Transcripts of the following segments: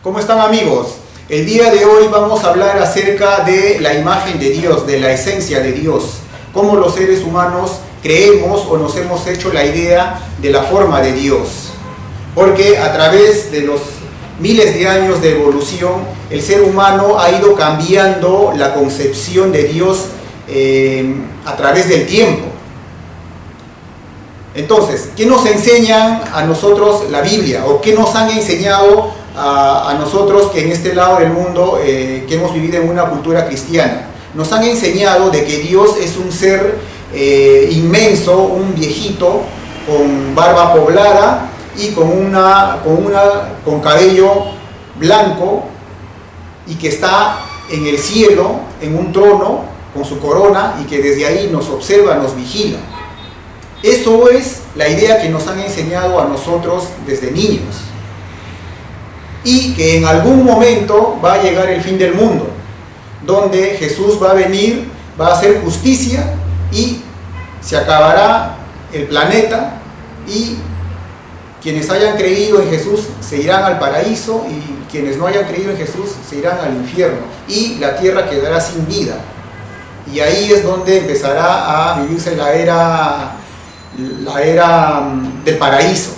¿Cómo están, amigos? El día de hoy vamos a hablar acerca de la imagen de Dios, de la esencia de Dios. Cómo los seres humanos creemos o nos hemos hecho la idea de la forma de Dios. Porque a través de los miles de años de evolución, el ser humano ha ido cambiando la concepción de Dios a través del tiempo. Entonces, ¿qué nos enseñan a nosotros la Biblia? ¿O qué nos han enseñado a nosotros que en este lado del mundo, que hemos vivido en una cultura cristiana? Nos han enseñado de que Dios es un ser inmenso, un viejito con barba poblada y con cabello blanco, y que está en el cielo, en un trono, con su corona, y que desde ahí nos observa, nos vigila. Eso es la idea que nos han enseñado a nosotros desde niños. Y que en algún momento va a llegar el fin del mundo, donde Jesús va a venir, va a hacer justicia y se acabará el planeta, y quienes hayan creído en Jesús se irán al paraíso, y quienes no hayan creído en Jesús se irán al infierno, y la tierra quedará sin vida. Y ahí es donde empezará a vivirse la era del paraíso.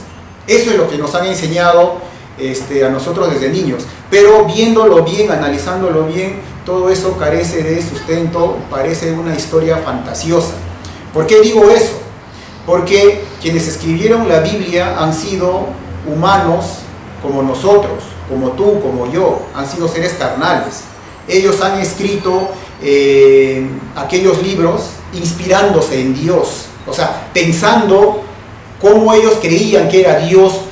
Eso es lo que nos han enseñado a nosotros desde niños. Pero viéndolo bien, analizándolo bien, todo eso carece de sustento, parece una historia fantasiosa. ¿Por qué digo eso? Porque quienes escribieron la Biblia han sido humanos como nosotros, como tú, como yo, han sido seres carnales. Ellos han escrito aquellos libros inspirándose en Dios, o sea, pensando cómo ellos creían que era Dios,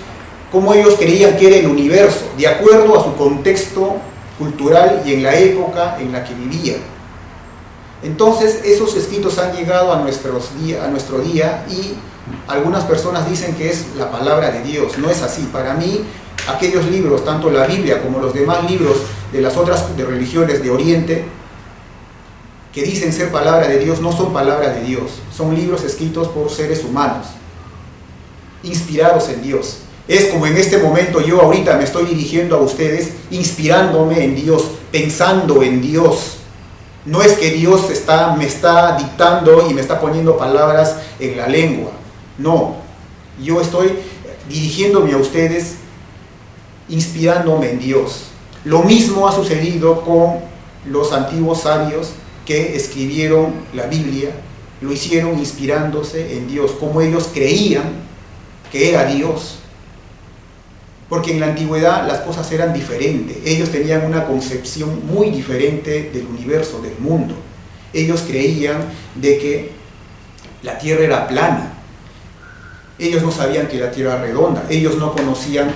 cómo ellos creían que era el universo, de acuerdo a su contexto cultural y en la época en la que vivían. Entonces, esos escritos han llegado a nuestro día, y algunas personas dicen que es la palabra de Dios. No es así. Para mí, aquellos libros, tanto la Biblia como los demás libros de las otras religiones de Oriente, que dicen ser palabra de Dios, no son palabra de Dios. Son libros escritos por seres humanos, inspirados en Dios. Es como en este momento yo ahorita me estoy dirigiendo a ustedes, inspirándome en Dios, pensando en Dios. No es que Dios me está dictando y me está poniendo palabras en la lengua. No, yo estoy dirigiéndome a ustedes, inspirándome en Dios. Lo mismo ha sucedido con los antiguos sabios que escribieron la Biblia. Lo hicieron inspirándose en Dios, como ellos creían que era Dios. Porque en la antigüedad las cosas eran diferentes. Ellos tenían una concepción muy diferente del universo, del mundo. Ellos creían de que la tierra era plana. Ellos no sabían que la tierra era redonda. Ellos no conocían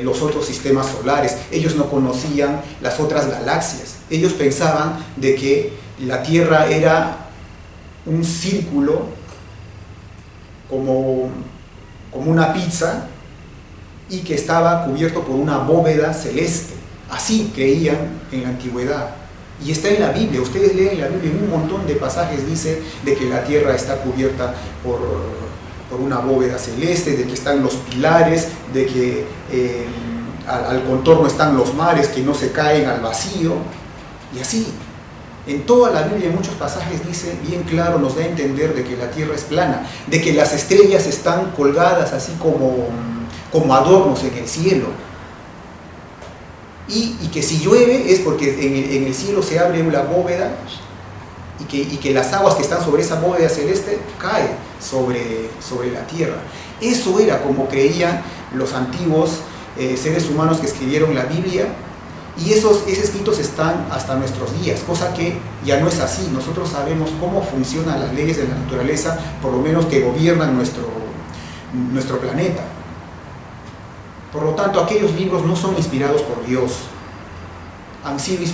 los otros sistemas solares. Ellos no conocían las otras galaxias. Ellos pensaban de que la tierra era un círculo como una pizza, y que estaba cubierto por una bóveda celeste. Así creían en la antigüedad. Y está en la Biblia. Ustedes leen la Biblia, en un montón de pasajes dice de que la tierra está cubierta por una bóveda celeste, de que están los pilares, de que al contorno están los mares que no se caen al vacío. Y así, en toda la Biblia, en muchos pasajes dice bien claro, nos da a entender de que la tierra es plana, de que las estrellas están colgadas así como adornos en el cielo, y que si llueve es porque en el cielo se abre una bóveda, y que las aguas que están sobre esa bóveda celeste caen sobre la tierra. Eso era como creían los antiguos seres humanos que escribieron la Biblia, y esos escritos están hasta nuestros días, cosa que ya no es así. Nosotros sabemos cómo funcionan las leyes de la naturaleza, por lo menos que gobiernan nuestro planeta. Por lo tanto, aquellos libros no son inspirados por Dios. Han sido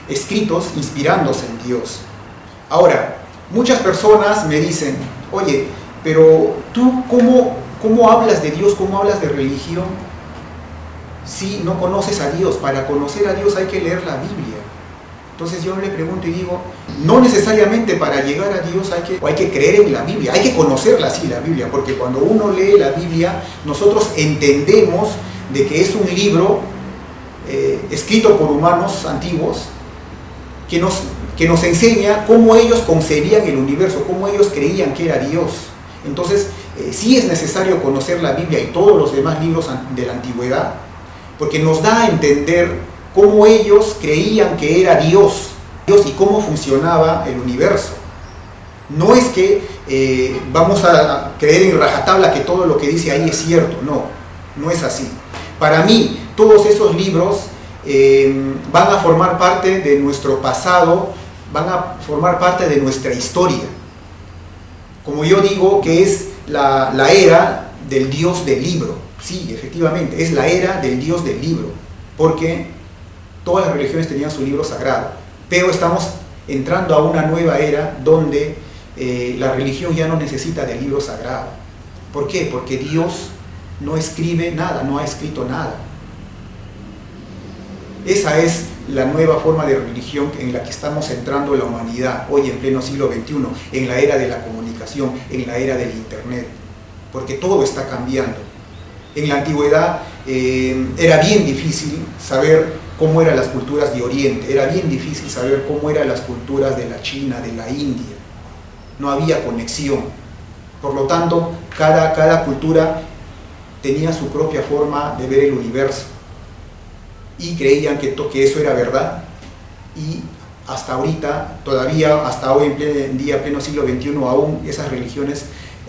escritos inspirándose en Dios. Ahora, muchas personas me dicen, oye, pero tú ¿cómo hablas de Dios? ¿Cómo hablas de religión si no conoces a Dios? Para conocer a Dios hay que leer la Biblia. Entonces yo le pregunto y digo, no necesariamente para llegar a Dios hay que creer en la Biblia, hay que conocerla así, la Biblia, porque cuando uno lee la Biblia, nosotros entendemos de que es un libro escrito por humanos antiguos, que nos enseña cómo ellos concebían el universo, cómo ellos creían que era Dios. Entonces, sí es necesario conocer la Biblia y todos los demás libros de la antigüedad, porque nos da a entender cómo ellos creían que era Dios y cómo funcionaba el universo. No es que vamos a creer en rajatabla que todo lo que dice ahí es cierto, no es así. Para mí, todos esos libros van a formar parte de nuestro pasado, van a formar parte de nuestra historia. Como yo digo, que es la era del Dios del libro. Sí, efectivamente, es la era del Dios del libro, porque todas las religiones tenían su libro sagrado, pero estamos entrando a una nueva era donde la religión ya no necesita del libro sagrado. ¿Por qué? Porque Dios no escribe nada, no ha escrito nada. Esa es la nueva forma de religión en la que estamos entrando la humanidad hoy en pleno siglo XXI, en la era de la comunicación, en la era del internet, porque todo está cambiando. En la antigüedad era bien difícil saber cómo eran las culturas de Oriente, era bien difícil saber cómo eran las culturas de la China, de la India. No había conexión. Por lo tanto, cada cultura tenía su propia forma de ver el universo y creían que eso era verdad, y hasta ahorita, todavía hasta hoy en día, pleno siglo XXI, aún esas religiones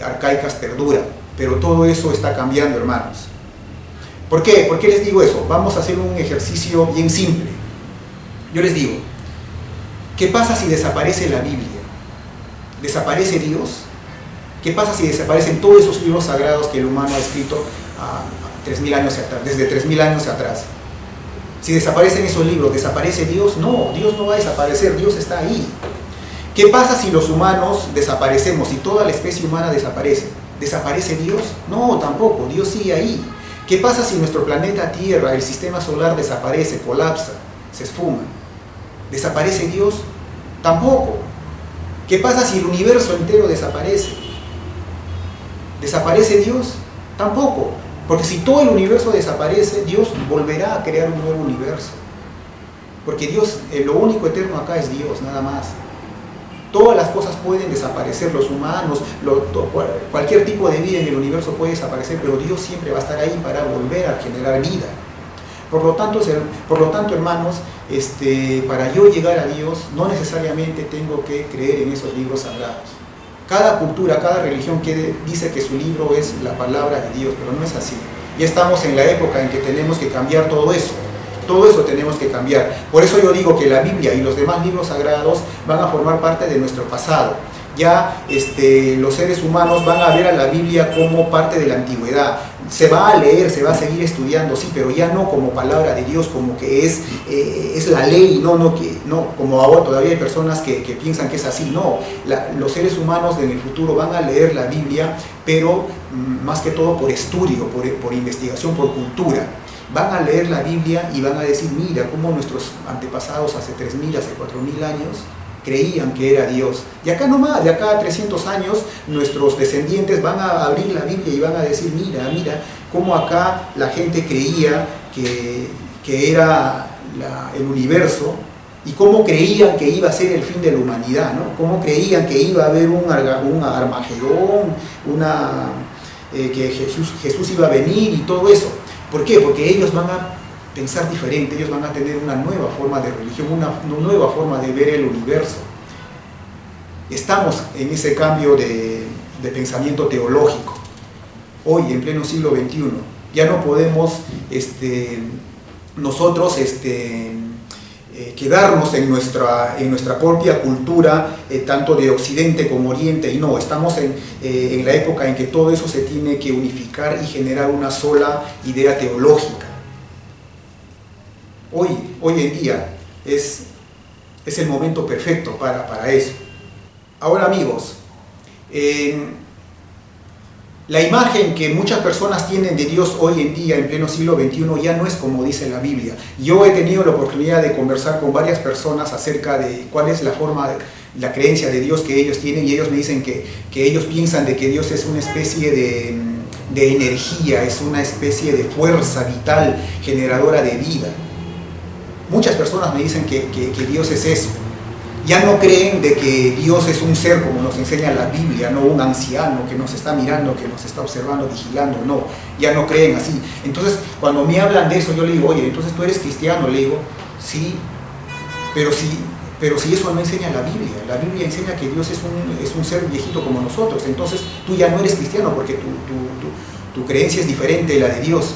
arcaicas perduran, pero todo eso está cambiando, hermanos. ¿Por qué? ¿Por qué les digo eso? Vamos a hacer un ejercicio bien simple. Yo les digo, ¿qué pasa si desaparece la Biblia? ¿Desaparece Dios? ¿Qué pasa si desaparecen todos esos libros sagrados que el humano ha escrito 3.000 años atrás, desde 3.000 años atrás? Si desaparecen esos libros, ¿desaparece Dios? No, Dios no va a desaparecer, Dios está ahí. ¿Qué pasa si los humanos desaparecemos, si toda la especie humana desaparece? ¿Desaparece Dios? No, tampoco, Dios sigue ahí. ¿Qué pasa si nuestro planeta Tierra, el sistema solar desaparece, colapsa, se esfuma? ¿Desaparece Dios? Tampoco. ¿Qué pasa si el universo entero desaparece? ¿Desaparece Dios? Tampoco. Porque si todo el universo desaparece, Dios volverá a crear un nuevo universo. Porque Dios, lo único eterno acá es Dios, nada más. Todas las cosas pueden desaparecer, los humanos, cualquier tipo de vida en el universo puede desaparecer, pero Dios siempre va a estar ahí para volver a generar vida. Por lo tanto, hermanos, para yo llegar a Dios, no necesariamente tengo que creer en esos libros sagrados. Cada cultura, cada religión dice que su libro es la palabra de Dios, pero no es así. Ya estamos en la época en que tenemos que cambiar todo eso. Todo eso tenemos que cambiar. Por eso yo digo que la Biblia y los demás libros sagrados van a formar parte de nuestro pasado. Ya los seres humanos van a ver a la Biblia como parte de la antigüedad. Se va a leer, se va a seguir estudiando, sí, pero ya no como palabra de Dios, como que es la ley, no, como ahora todavía hay personas que piensan que es así. No, los seres humanos en el futuro van a leer la Biblia, pero más que todo por estudio, por investigación, por cultura. Van a leer la Biblia y van a decir, mira, cómo nuestros antepasados hace 3.000, hace 4.000 años creían que era Dios. Y acá nomás, de acá a 300 años, nuestros descendientes van a abrir la Biblia y van a decir, mira, cómo acá la gente creía que era el universo, y cómo creían que iba a ser el fin de la humanidad, ¿no? Cómo creían que iba a haber un Armagedón, que Jesús iba a venir y todo eso. ¿Por qué? Porque ellos van a pensar diferente, ellos van a tener una nueva forma de religión, una nueva forma de ver el universo. Estamos en ese cambio de pensamiento teológico. Hoy, en pleno siglo XXI, ya no podemos nosotros quedarnos en nuestra propia cultura, tanto de Occidente como Oriente, y no, estamos en la época en que todo eso se tiene que unificar y generar una sola idea teológica. Hoy en día es el momento perfecto para eso. Ahora, amigos, la imagen que muchas personas tienen de Dios hoy en día, en pleno siglo XXI, ya no es como dice la Biblia. Yo he tenido la oportunidad de conversar con varias personas acerca de cuál es la forma, la creencia de Dios que ellos tienen, y ellos me dicen que ellos piensan de que Dios es una especie de energía, es una especie de fuerza vital generadora de vida. Muchas personas me dicen que Dios es eso. Ya no creen de que Dios es un ser como nos enseña la Biblia, no un anciano que nos está mirando, que nos está observando, vigilando, no, ya no creen así. Entonces, cuando me hablan de eso, yo le digo, oye, entonces tú eres cristiano, le digo, sí, pero si eso no enseña la Biblia enseña que Dios es un ser viejito como nosotros, entonces tú ya no eres cristiano porque tu creencia es diferente de la de Dios.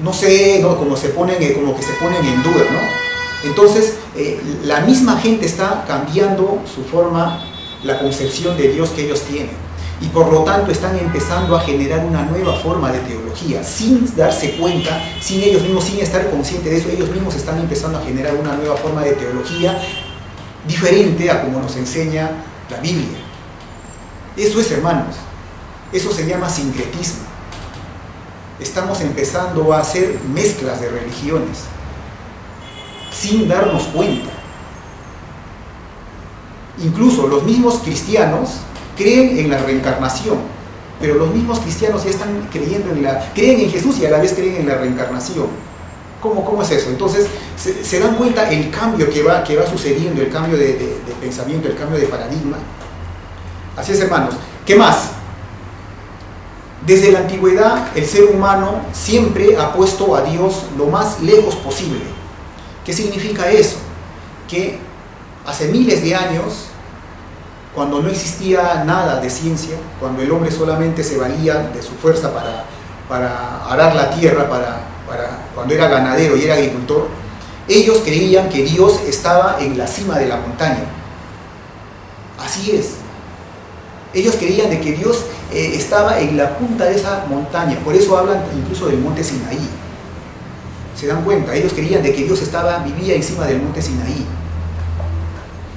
No sé, ¿no? Como que se ponen en duda, ¿no? Entonces, la misma gente está cambiando su forma, la concepción de Dios que ellos tienen. Y por lo tanto están empezando a generar una nueva forma de teología, sin darse cuenta, sin ellos mismos, sin estar conscientes de eso, ellos mismos están empezando a generar una nueva forma de teología diferente a como nos enseña la Biblia. Eso es, hermanos, eso se llama sincretismo. Estamos empezando a hacer mezclas de religiones sin darnos cuenta. Incluso los mismos cristianos creen en la reencarnación, pero los mismos cristianos ya están creyendo creen en Jesús y a la vez creen en la reencarnación. ¿Cómo es eso? Entonces se dan cuenta el cambio que va sucediendo, el cambio de pensamiento, el cambio de paradigma. Así es, hermanos. ¿Qué más? Desde la antigüedad el ser humano siempre ha puesto a Dios lo más lejos posible. ¿Qué significa eso? Que hace miles de años, cuando no existía nada de ciencia, cuando el hombre solamente se valía de su fuerza para arar la tierra, cuando era ganadero y era agricultor, ellos creían que Dios estaba en la cima de la montaña. Así es. Ellos creían de que Dios estaba en la punta de esa montaña. Por eso hablan incluso del monte Sinaí. ¿Se dan cuenta? Ellos creían de que Dios vivía encima del monte Sinaí.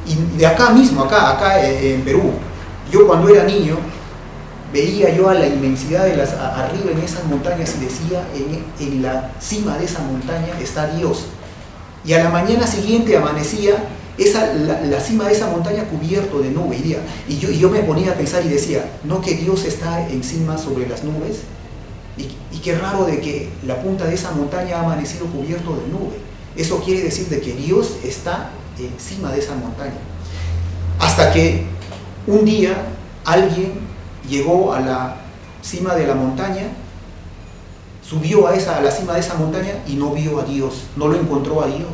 Y de acá mismo, acá en Perú, yo cuando era niño, veía yo a la inmensidad arriba en esas montañas y decía, en la cima de esa montaña está Dios. Y a la mañana siguiente amanecía la cima de esa montaña cubierto de nube. Y yo me ponía a pensar y decía, ¿no que Dios está encima sobre las nubes? Y qué raro de que la punta de esa montaña ha amanecido cubierto de nube. Eso quiere decir de que Dios está encima de esa montaña. Hasta que un día alguien llegó a la cima de la montaña, subió a la cima de esa montaña y no vio a Dios, no lo encontró a Dios.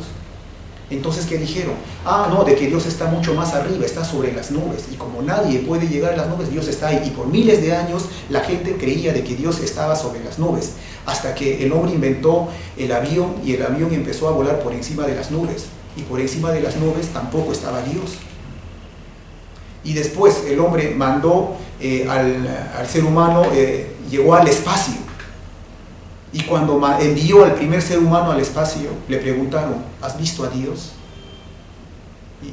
Entonces, ¿qué dijeron? No, de que Dios está mucho más arriba, está sobre las nubes, y como nadie puede llegar a las nubes, Dios está ahí. Y por miles de años la gente creía de que Dios estaba sobre las nubes, hasta que el hombre inventó el avión, y el avión empezó a volar por encima de las nubes, y por encima de las nubes tampoco estaba Dios. Y después el hombre mandó al ser humano, llegó al espacio. Y cuando envió al primer ser humano al espacio, le preguntaron, ¿has visto a Dios?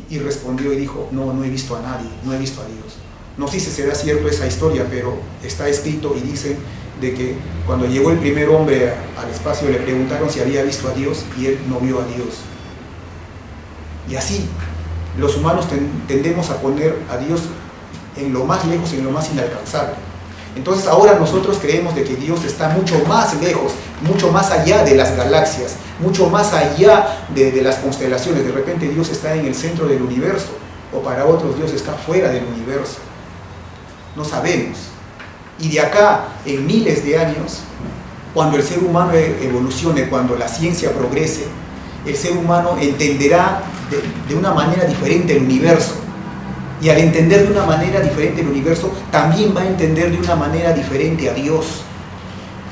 Y respondió y dijo, no he visto a nadie, no he visto a Dios. No sé si será cierto esa historia, pero está escrito y dice de que cuando llegó el primer hombre al espacio le preguntaron si había visto a Dios y él no vio a Dios. Y así, los humanos tendemos a poner a Dios en lo más lejos, en lo más inalcanzable. Entonces ahora nosotros creemos de que Dios está mucho más lejos, mucho más allá de las galaxias, mucho más allá de las constelaciones. De repente Dios está en el centro del universo, o para otros Dios está fuera del universo. No sabemos. Y de acá, en miles de años, cuando el ser humano evolucione, cuando la ciencia progrese, el ser humano entenderá de una manera diferente el universo. Y al entender de una manera diferente el universo, también va a entender de una manera diferente a Dios.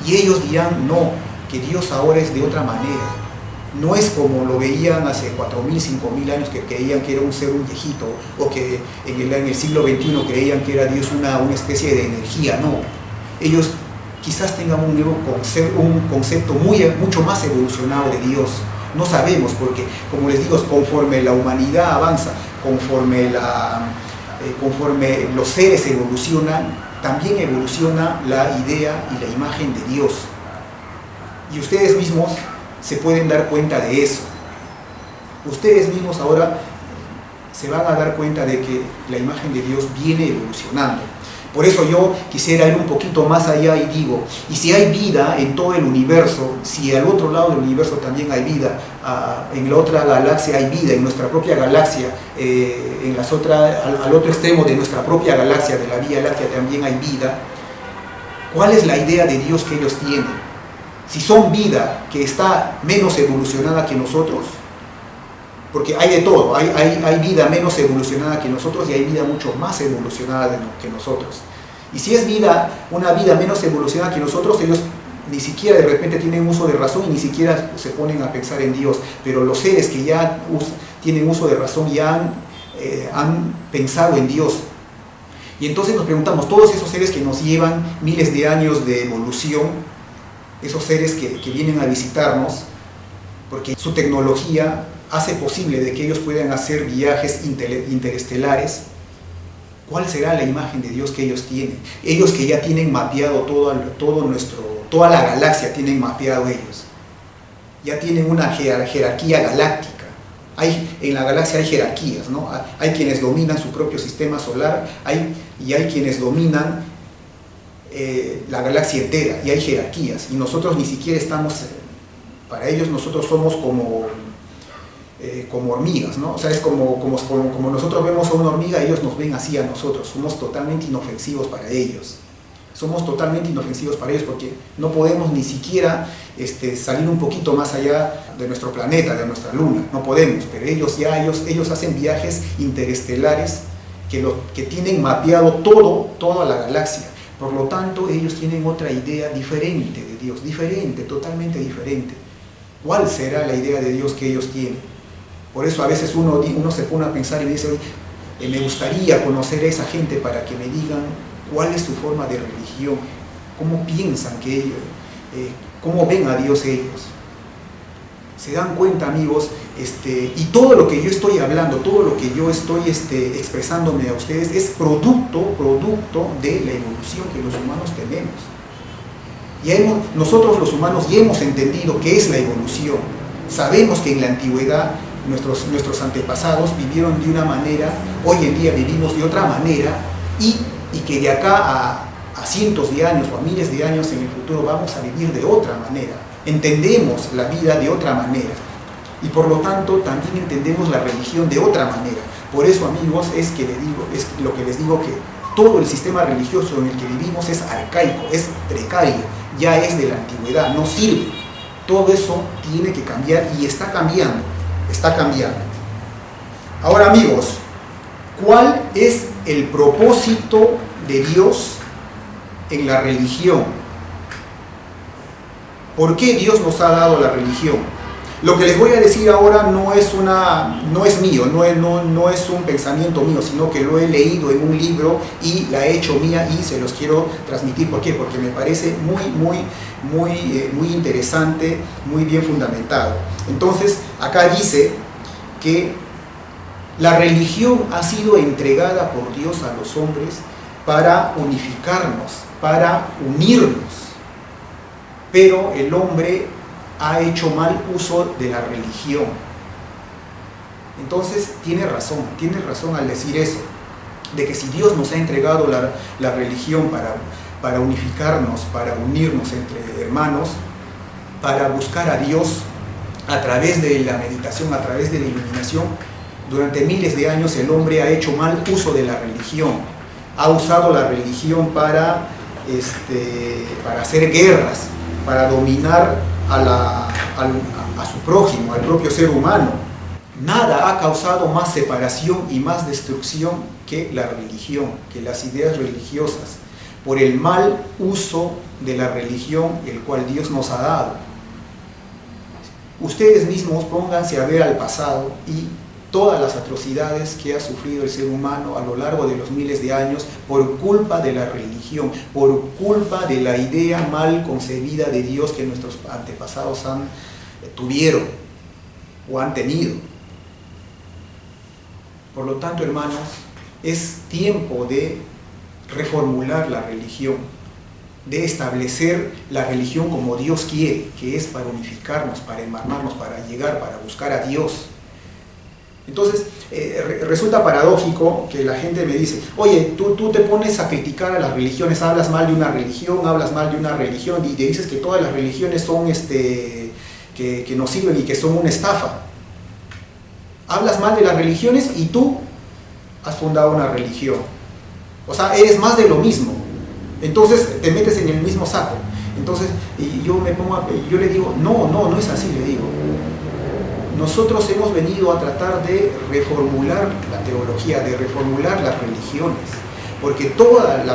Y ellos dirán, no, que Dios ahora es de otra manera. No es como lo veían hace 4.000, 5.000 años, que creían que era un ser, un viejito, o que en el siglo XXI creían que era Dios una especie de energía. No, ellos quizás tengan un concepto mucho más evolucionado de Dios. No sabemos, porque, como les digo, conforme la humanidad avanza, conforme los seres evolucionan, también evoluciona la idea y la imagen de Dios. Y ustedes mismos se pueden dar cuenta de eso. Ustedes mismos ahora se van a dar cuenta de que la imagen de Dios viene evolucionando. Por eso yo quisiera ir un poquito más allá y digo, y si hay vida en todo el universo, si al otro lado del universo también hay vida, en la otra galaxia hay vida, en nuestra propia galaxia, al otro extremo de nuestra propia galaxia, de la Vía Láctea, también hay vida, ¿cuál es la idea de Dios que ellos tienen? Si son vida que está menos evolucionada que nosotros, porque hay de todo, hay vida menos evolucionada que nosotros y hay vida mucho más evolucionada que nosotros. Y si es una vida menos evolucionada que nosotros, ellos ni siquiera de repente tienen uso de razón y ni siquiera se ponen a pensar en Dios. Pero los seres que ya tienen uso de razón ya han pensado en Dios. Y entonces nos preguntamos, todos esos seres que nos llevan miles de años de evolución, esos seres que vienen a visitarnos, porque su tecnología hace posible de que ellos puedan hacer viajes interestelares, ¿cuál será la imagen de Dios que ellos tienen? Ellos que ya tienen mapeado toda la galaxia, tienen mapeado ellos. Ya tienen una jerarquía galáctica. En la galaxia hay jerarquías, ¿no? Hay quienes dominan su propio sistema solar, y hay quienes dominan la galaxia entera, y hay jerarquías. Y nosotros ni siquiera estamos, para ellos nosotros somos como hormigas, ¿no? O sea, es como nosotros vemos a una hormiga, ellos nos ven así a nosotros, somos totalmente inofensivos para ellos. Somos totalmente inofensivos para ellos porque no podemos ni siquiera salir un poquito más allá de nuestro planeta, de nuestra luna, no podemos, pero ellos hacen viajes interestelares que tienen mapeado toda la galaxia. Por lo tanto, ellos tienen otra idea diferente de Dios, totalmente diferente. ¿Cuál será la idea de Dios que ellos tienen? Por eso a veces uno se pone a pensar y dice, me gustaría conocer a esa gente para que me digan cuál es su forma de religión, cómo piensan que ellos, cómo ven a Dios ellos. Se dan cuenta, amigos, y todo lo que yo estoy hablando, todo lo que yo estoy expresándome a ustedes es producto de la evolución que los humanos tenemos. Nosotros los humanos ya hemos entendido qué es la evolución. Sabemos que en la antigüedad nuestros antepasados vivieron de una manera, hoy en día vivimos de otra manera, y que de acá a cientos de años o a miles de años en el futuro vamos a vivir de otra manera. Entendemos la vida de otra manera y por lo tanto también entendemos la religión de otra manera. Por eso, amigos, es lo que les digo, que todo el sistema religioso en el que vivimos es arcaico, es precario, ya es de la antigüedad, no sirve. Todo eso tiene que cambiar y está cambiando. Ahora, amigos, ¿cuál es el propósito de Dios en la religión? ¿Por qué Dios nos ha dado la religión? Lo que les voy a decir ahora no es mío, no es un pensamiento mío, sino que lo he leído en un libro y la he hecho mía y se los quiero transmitir. ¿Por qué? Porque me parece muy interesante, muy bien fundamentado. Entonces, acá dice que la religión ha sido entregada por Dios a los hombres para unificarnos, para unirnos. Pero el hombre ha hecho mal uso de la religión. Entonces tiene razón al decir eso, de que si Dios nos ha entregado la religión para unificarnos, para unirnos entre hermanos, para buscar a Dios a través de la meditación, a través de la iluminación, durante miles de años el hombre ha hecho mal uso de la religión. Ha usado la religión para hacer guerras, para dominar a su prójimo, al propio ser humano. Nada ha causado más separación y más destrucción que la religión, que las ideas religiosas, por el mal uso de la religión, el cual Dios nos ha dado. Ustedes mismos pónganse a ver al pasado y todas las atrocidades que ha sufrido el ser humano a lo largo de los miles de años por culpa de la religión, por culpa de la idea mal concebida de Dios que nuestros antepasados tuvieron o han tenido. Por lo tanto, hermanos, es tiempo de reformular la religión, de establecer la religión como Dios quiere, que es para unificarnos, para hermanarnos, para llegar, para buscar a Dios. Entonces, resulta paradójico que la gente me dice, oye, tú te pones a criticar a las religiones, hablas mal de una religión, y te dices que todas las religiones son, que nos sirven y que son una estafa. Hablas mal de las religiones y tú has fundado una religión. O sea, eres más de lo mismo. Entonces, te metes en el mismo saco. Entonces, yo le digo, no es así, le digo. Nosotros hemos venido a tratar de reformular la teología, de reformular las religiones, porque todas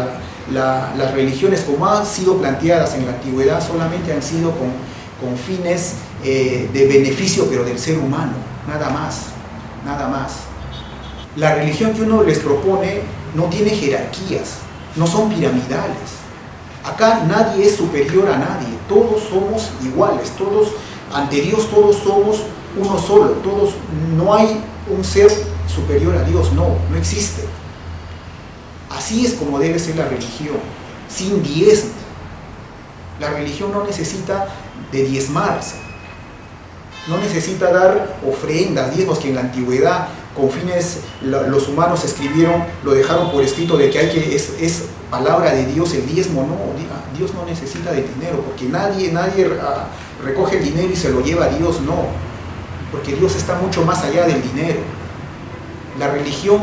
las religiones, como han sido planteadas en la antigüedad, solamente han sido con fines de beneficio, pero del ser humano, nada más. La religión que uno les propone no tiene jerarquías, no son piramidales. Acá nadie es superior a nadie, todos somos iguales, todos ante Dios todos somos uno solo, no hay un ser superior a Dios, no existe. Así es como debe ser la religión, sin diezmo. La religión no necesita de diezmarse, no necesita dar ofrendas, diezmos, que en la antigüedad con fines los humanos escribieron, lo dejaron por escrito de que es palabra de Dios el diezmo. No, Dios no necesita de dinero, porque nadie recoge el dinero y se lo lleva a Dios, no, porque Dios está mucho más allá del dinero. La religión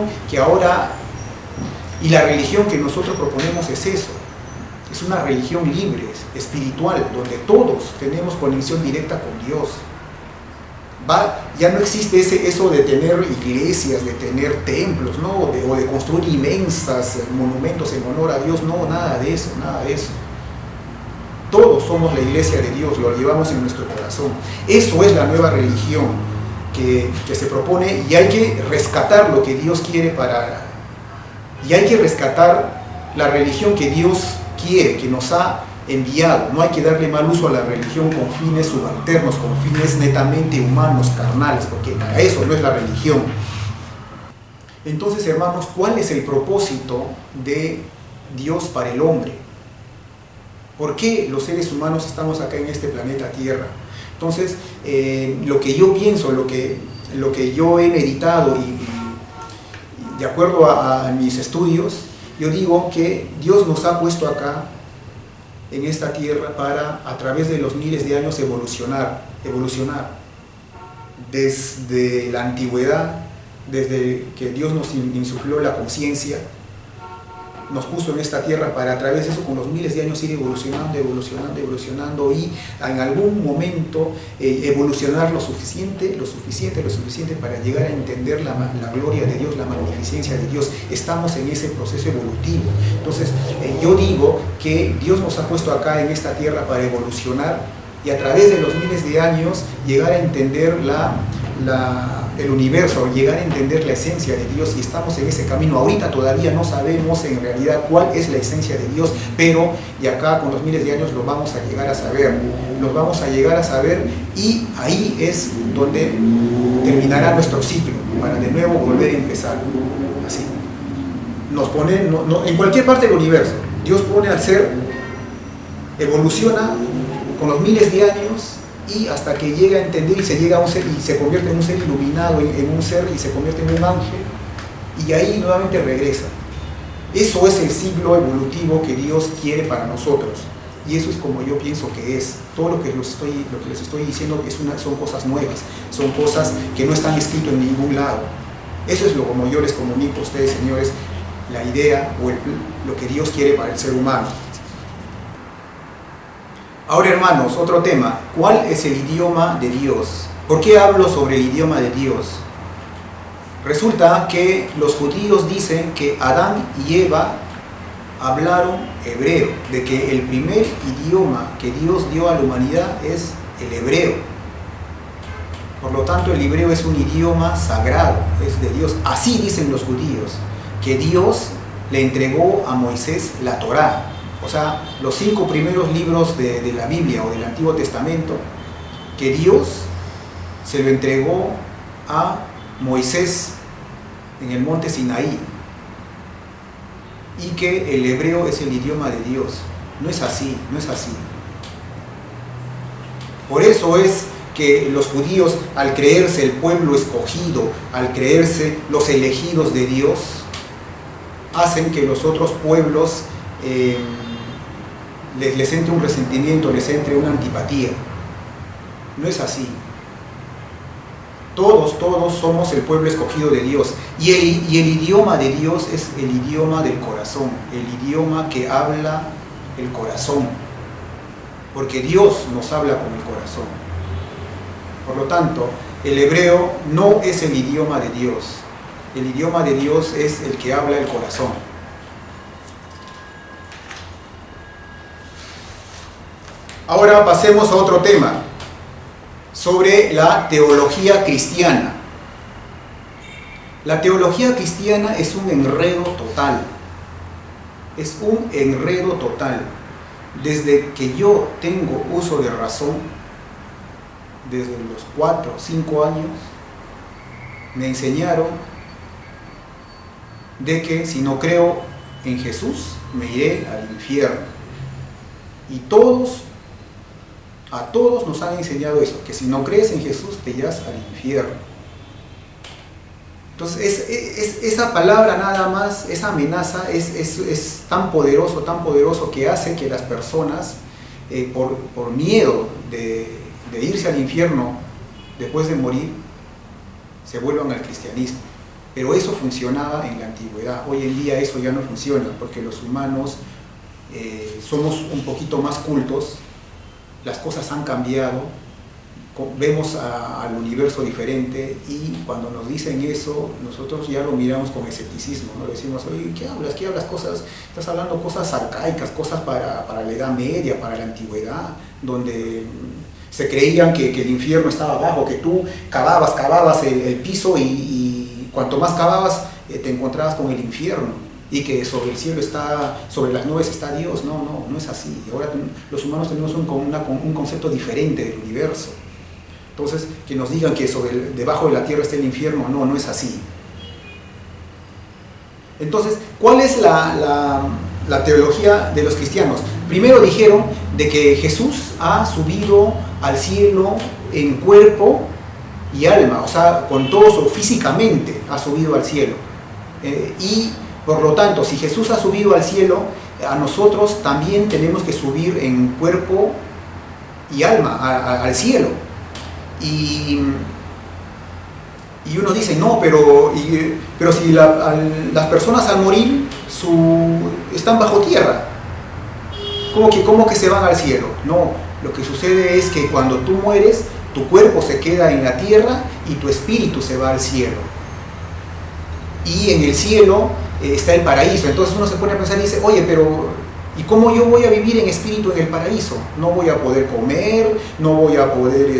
la religión que nosotros proponemos es eso, es una religión libre, espiritual, donde todos tenemos conexión directa con Dios. Ya no existe eso de tener iglesias, de tener templos, ¿no? o de construir inmensas monumentos en honor a Dios, no, nada de eso. Todos somos la iglesia de Dios, lo llevamos en nuestro corazón. Eso es la nueva religión que se propone, y hay que rescatar lo que Dios quiere y hay que rescatar la religión que Dios quiere, que nos ha enviado. No hay que darle mal uso a la religión con fines subalternos, con fines netamente humanos, carnales, porque para eso no es la religión. Entonces, hermanos, ¿cuál es el propósito de Dios para el hombre? ¿Por qué los seres humanos estamos acá en este planeta Tierra? Entonces, lo que yo pienso, lo que yo he meditado y de acuerdo a mis estudios, yo digo que Dios nos ha puesto acá en esta tierra para, a través de los miles de años, evolucionar. Desde la antigüedad, desde que Dios nos insufló la conciencia, nos puso en esta tierra para, a través de eso, con los miles de años, ir evolucionando y en algún momento evolucionar lo suficiente para llegar a entender la gloria de Dios, la magnificencia de Dios. Estamos en ese proceso evolutivo. Entonces, yo digo que Dios nos ha puesto acá en esta tierra para evolucionar y, a través de los miles de años, llegar a entender el universo, llegar a entender la esencia de Dios, y estamos en ese camino. Ahorita todavía no sabemos en realidad cuál es la esencia de Dios, pero de acá, con los miles de años, lo vamos a llegar a saber, y ahí es donde terminará nuestro ciclo, para de nuevo volver a empezar. Así nos pone, en cualquier parte del universo, Dios pone al ser, evoluciona con los miles de años, y hasta que llega a entender y se llega a un ser y se convierte en un ser iluminado, en un ser, y se convierte en un ángel, y ahí nuevamente regresa. Eso es el ciclo evolutivo que Dios quiere para nosotros, y eso es como yo pienso que es. Todo lo que les estoy diciendo son cosas nuevas, son cosas que no están escritas en ningún lado. Eso es como yo les comunico a ustedes, señores, la idea o lo que Dios quiere para el ser humano. Ahora, hermanos, otro tema. ¿Cuál es el idioma de Dios? ¿Por qué hablo sobre el idioma de Dios? Resulta que los judíos dicen que Adán y Eva hablaron hebreo, de que el primer idioma que Dios dio a la humanidad es el hebreo. Por lo tanto, el hebreo es un idioma sagrado, es de Dios. Así dicen los judíos, que Dios le entregó a Moisés la Torá. O sea, los 5 primeros libros de la Biblia o del Antiguo Testamento, que Dios se lo entregó a Moisés en el monte Sinaí, y que el hebreo es el idioma de Dios. No es así. Por eso es que los judíos, al creerse el pueblo escogido, al creerse los elegidos de Dios, hacen que los otros pueblos les entre un resentimiento, les entre una antipatía. No es así. Todos somos el pueblo escogido de Dios. Y el idioma de Dios es el idioma del corazón, el idioma que habla el corazón. Porque Dios nos habla con el corazón. Por lo tanto, el hebreo no es el idioma de Dios. El idioma de Dios es el que habla el corazón. Ahora pasemos a otro tema, sobre la teología cristiana. La teología cristiana es un enredo total. Es un enredo total. Desde que yo tengo uso de razón, desde los 4 o 5 años, me enseñaron de que si no creo en Jesús, me iré al infierno. Y a todos nos han enseñado eso, que si no crees en Jesús, te irás al infierno. Entonces, esa palabra nada más, esa amenaza es tan poderoso que hace que las personas, por miedo de irse al infierno después de morir, se vuelvan al cristianismo. Pero eso funcionaba en la antigüedad. Hoy en día eso ya no funciona, porque los humanos somos un poquito más cultos, las cosas han cambiado, vemos al universo diferente, y cuando nos dicen eso, nosotros ya lo miramos con escepticismo, ¿no? Le decimos, oye, ¿qué hablas? ¿Qué hablas? Estás hablando cosas arcaicas, cosas para la Edad Media, para la antigüedad, donde se creían que el infierno estaba abajo, que tú cavabas el piso y cuanto más cavabas te encontrabas con el infierno, y que sobre el cielo sobre las nubes está Dios. No es así. Ahora los humanos tenemos un concepto diferente del universo. Entonces, que nos digan que debajo de la tierra está el infierno, no es así. Entonces, ¿cuál es la teología de los cristianos? Primero dijeron de que Jesús ha subido al cielo en cuerpo y alma, o sea, con todo, físicamente ha subido al cielo. Y por lo tanto, si Jesús ha subido al cielo, a nosotros también tenemos que subir en cuerpo y alma al cielo. Y uno dice, no, pero si las personas al morir están bajo tierra, ¿cómo que se van al cielo? No, lo que sucede es que cuando tú mueres, tu cuerpo se queda en la tierra y tu espíritu se va al cielo. Y en el cielo está el paraíso. Entonces uno se pone a pensar y dice, oye, pero ¿y cómo yo voy a vivir en espíritu en el paraíso? No voy a poder comer, no voy a poder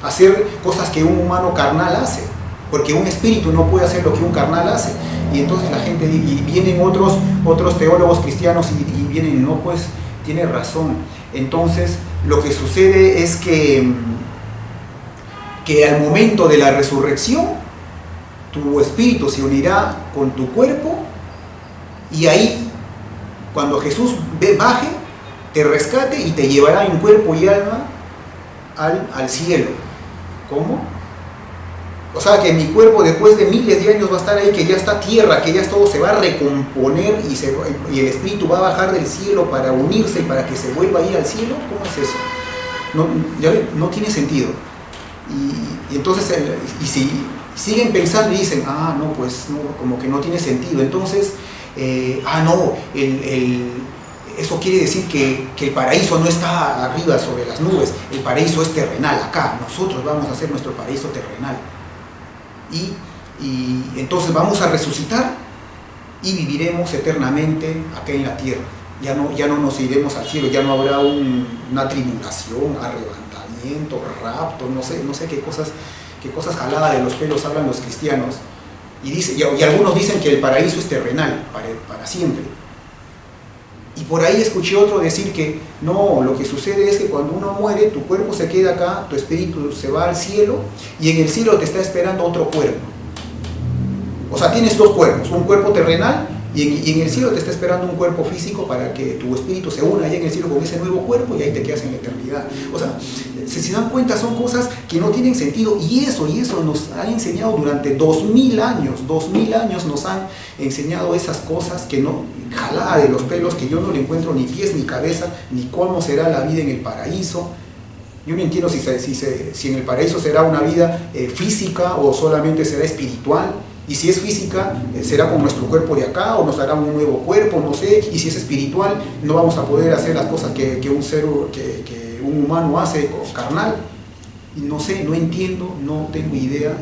hacer cosas que un humano carnal hace, porque un espíritu no puede hacer lo que un carnal hace. Y entonces la gente, y vienen otros teólogos cristianos y vienen, no, pues tiene razón. Entonces lo que sucede es que al momento de la resurrección, tu espíritu se unirá con tu cuerpo, y ahí, cuando Jesús baje, te rescate y te llevará en cuerpo y alma al cielo. ¿Cómo? O sea, que mi cuerpo después de miles de años va a estar ahí, que ya está tierra, que ya todo se va a recomponer y el espíritu va a bajar del cielo para unirse y para que se vuelva a ir al cielo. ¿Cómo es eso? No tiene sentido. Y entonces, si siguen pensando y dicen, pues no, como que no tiene sentido, entonces, eso quiere decir que el paraíso no está arriba sobre las nubes, el paraíso es terrenal, acá, nosotros vamos a hacer nuestro paraíso terrenal. Y entonces vamos a resucitar y viviremos eternamente acá en la tierra. Ya no nos iremos al cielo, ya no habrá una tribulación, arrebatamiento, rapto, no sé qué cosas jaladas de los pelos hablan los cristianos. Y algunos dicen que el paraíso es terrenal, para siempre. Y por ahí escuché otro decir que no, lo que sucede es que cuando uno muere, tu cuerpo se queda acá, tu espíritu se va al cielo, y en el cielo te está esperando otro cuerpo. O sea, tienes dos cuerpos, un cuerpo terrenal Y en el cielo te está esperando un cuerpo físico para que tu espíritu se una allá en el cielo con ese nuevo cuerpo y ahí te quedas en la eternidad. O sea, si se dan cuenta, son cosas que no tienen sentido, y eso nos han enseñado durante 2000 años. 2000 años nos han enseñado esas cosas que no, jalada de los pelos, que yo no le encuentro ni pies ni cabeza, ni cómo será la vida en el paraíso. Yo no entiendo si en el paraíso será una vida física o solamente será espiritual. Y si es física, será con nuestro cuerpo de acá, o nos hará un nuevo cuerpo, no sé. Y si es espiritual, no vamos a poder hacer las cosas que un humano hace carnal. Y no sé, no entiendo, no tengo idea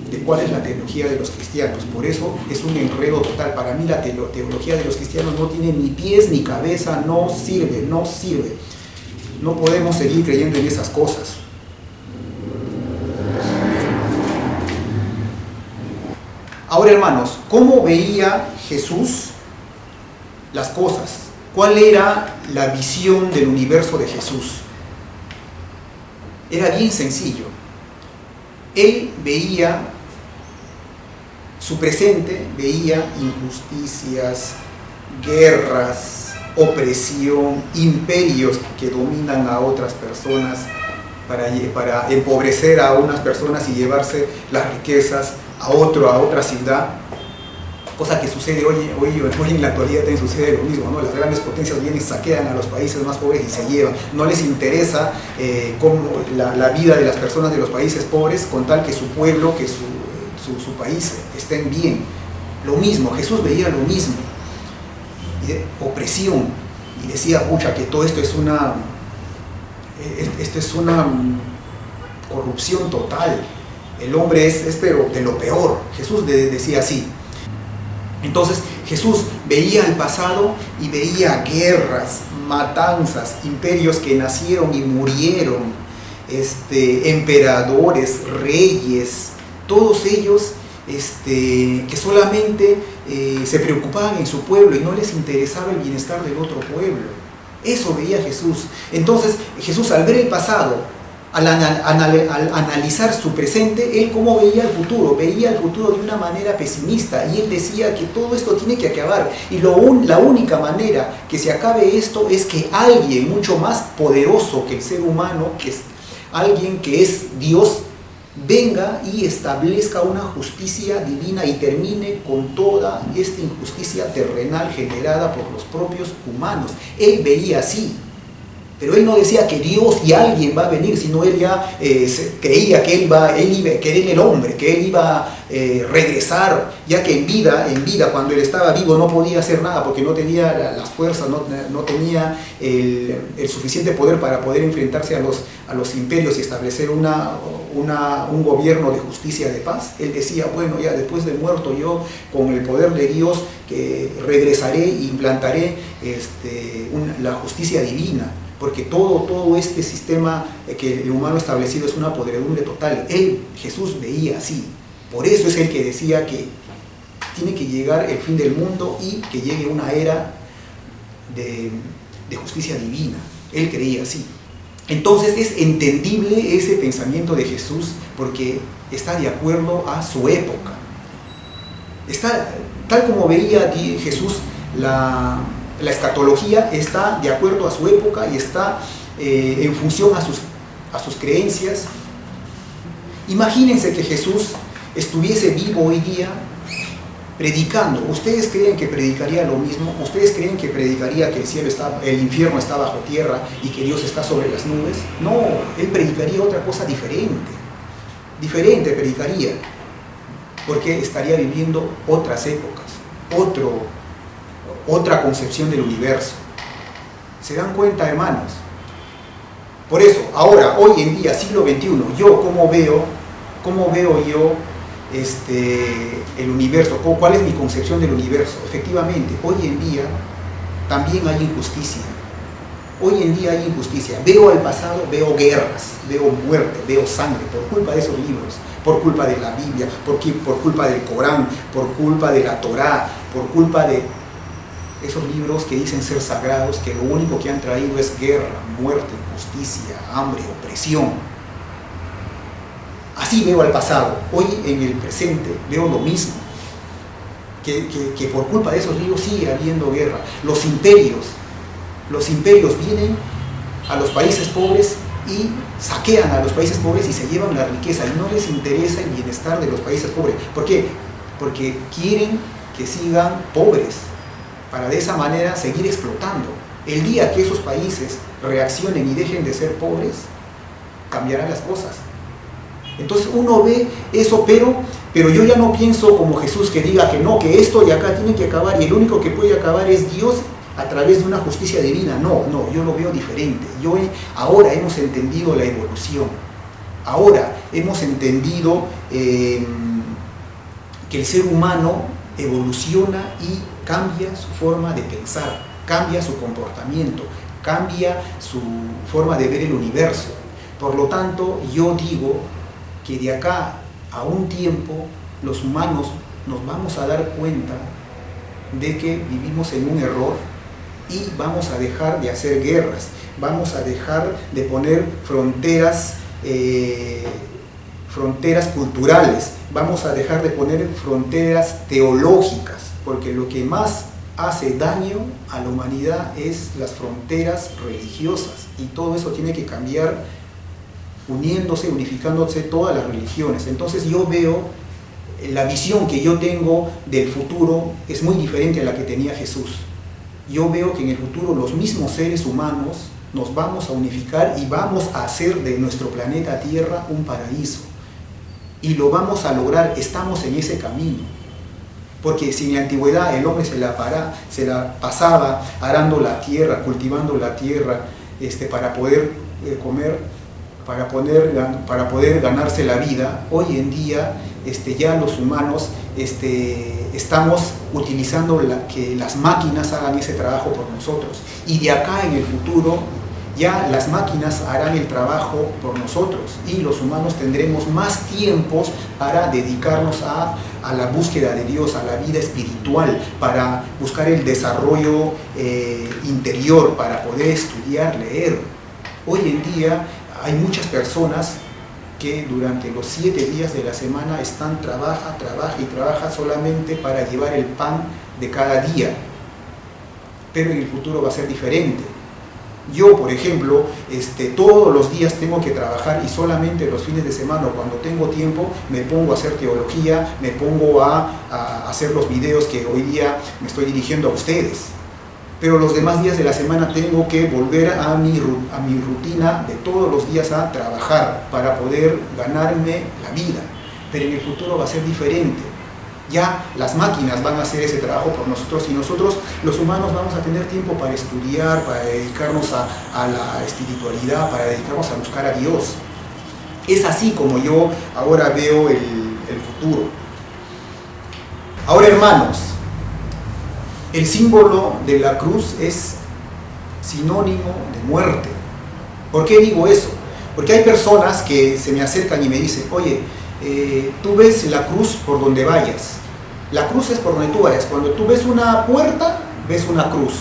de cuál es la teología de los cristianos. Por eso es un enredo total. Para mí la teología de los cristianos no tiene ni pies ni cabeza, no sirve. No podemos seguir creyendo en esas cosas. Ahora, hermanos, ¿cómo veía Jesús las cosas? ¿Cuál era la visión del universo de Jesús? Era bien sencillo. Él veía su presente, veía injusticias, guerras, opresión, imperios que dominan a otras personas para empobrecer a unas personas y llevarse las riquezas a otra ciudad, cosa que sucede hoy en la actualidad. También sucede lo mismo, ¿no? Las grandes potencias vienen, saquean a los países más pobres y se llevan. No les interesa la vida de las personas de los países pobres, con tal que su pueblo, que su país estén bien. Lo mismo, Jesús veía lo mismo. Opresión, y decía, pucha, que todo esto es una corrupción total. El hombre es pero de lo peor. Jesús decía así. Entonces Jesús veía el pasado y veía guerras, matanzas, imperios que nacieron y murieron, emperadores, reyes, todos ellos que solamente se preocupaban en su pueblo y no les interesaba el bienestar del otro pueblo. Eso veía Jesús. Entonces Jesús, al ver el pasado, al analizar su presente, él cómo veía el futuro de una manera pesimista, y él decía que todo esto tiene que acabar, y la única manera que se acabe esto es que alguien mucho más poderoso que el ser humano, que es alguien que es Dios, venga y establezca una justicia divina y termine con toda esta injusticia terrenal generada por los propios humanos. Él veía así. Pero él no decía que Dios y alguien va a venir, sino él ya creía que él iba a querer el hombre, que él iba a regresar, ya que en vida, cuando él estaba vivo, no podía hacer nada porque no tenía las fuerzas, no tenía el suficiente poder para poder enfrentarse a los imperios y establecer un gobierno de justicia, de paz. Él decía, bueno, ya después de muerto yo, con el poder de Dios, que regresaré e implantaré la justicia divina. Porque todo este sistema que el humano ha establecido es una podredumbre total. Jesús veía así. Por eso es el que decía que tiene que llegar el fin del mundo y que llegue una era de justicia divina. Él creía así. Entonces es entendible ese pensamiento de Jesús, porque está de acuerdo a su época. Tal como veía Jesús la escatología, está de acuerdo a su época y está en función a sus creencias. Imagínense que Jesús estuviese vivo hoy día predicando. ¿Ustedes creen que predicaría lo mismo? ¿Ustedes creen que predicaría que el infierno está bajo tierra y que Dios está sobre las nubes? No, él predicaría otra cosa diferente predicaría, porque estaría viviendo otras épocas, otra concepción del universo. ¿Se dan cuenta, hermanos? Por eso, ahora, hoy en día, siglo XXI, ¿cómo veo yo el universo? ¿Cuál es mi concepción del universo? Efectivamente, hoy en día también hay injusticia. Hoy en día hay injusticia. Veo al pasado, veo guerras, veo muerte, veo sangre, por culpa de esos libros, por culpa de la Biblia, por culpa del Corán, por culpa de la Torá, por culpa de esos libros que dicen ser sagrados, que lo único que han traído es guerra, muerte, injusticia, hambre, opresión. Así veo al pasado. Hoy en el presente veo lo mismo. que por culpa de esos ríos sigue habiendo guerra. Los imperios vienen a los países pobres y saquean a los países pobres y se llevan la riqueza y no les interesa el bienestar de los países pobres. ¿Por qué? Porque quieren que sigan pobres para de esa manera seguir explotando. El día que esos países reaccionen y dejen de ser pobres, cambiarán las cosas. Entonces uno ve eso, pero yo ya no pienso como Jesús, que diga que no, que esto de acá tiene que acabar y el único que puede acabar es Dios a través de una justicia divina. No, yo lo veo diferente. Ahora hemos entendido la evolución. Ahora hemos entendido que el ser humano evoluciona y cambia su forma de pensar, cambia su comportamiento, cambia su forma de ver el universo. Por lo tanto, yo digo que de acá a un tiempo los humanos nos vamos a dar cuenta de que vivimos en un error y vamos a dejar de hacer guerras, vamos a dejar de poner fronteras culturales, vamos a dejar de poner fronteras teológicas, porque lo que más hace daño a la humanidad es las fronteras religiosas, y todo eso tiene que cambiar uniéndose, unificándose todas las religiones. Entonces yo veo, la visión que yo tengo del futuro es muy diferente a la que tenía Jesús. Yo veo que en el futuro los mismos seres humanos nos vamos a unificar y vamos a hacer de nuestro planeta Tierra un paraíso. Y lo vamos a lograr, estamos en ese camino. Porque si en la antigüedad el hombre se la pasaba arando la tierra, cultivando la tierra, para poder comer, para poder ganarse la vida, hoy en día ya los humanos estamos utilizando que las máquinas hagan ese trabajo por nosotros. Y de acá en el futuro ya las máquinas harán el trabajo por nosotros y los humanos tendremos más tiempos para dedicarnos a la búsqueda de Dios, a la vida espiritual, para buscar el desarrollo interior, para poder estudiar, leer. Hoy en día hay muchas personas que durante los 7 días de la semana trabaja solamente para llevar el pan de cada día, pero en el futuro va a ser diferente. Yo, por ejemplo, todos los días tengo que trabajar y solamente los fines de semana, cuando tengo tiempo, me pongo a hacer teología, me pongo a hacer los videos que hoy día me estoy dirigiendo a ustedes. Pero los demás días de la semana tengo que volver a mi rutina de todos los días a trabajar para poder ganarme la vida. Pero en el futuro va a ser diferente. Ya las máquinas van a hacer ese trabajo por nosotros y nosotros, los humanos, vamos a tener tiempo para estudiar, para dedicarnos a la espiritualidad, para dedicarnos a buscar a Dios. Es así como yo ahora veo el futuro. Ahora, hermanos, el símbolo de la cruz es sinónimo de muerte. ¿Por qué digo eso? Porque hay personas que se me acercan y me dicen: oye, tú ves la cruz por donde vayas. La cruz es por donde tú vayas. Cuando tú ves una puerta, ves una cruz.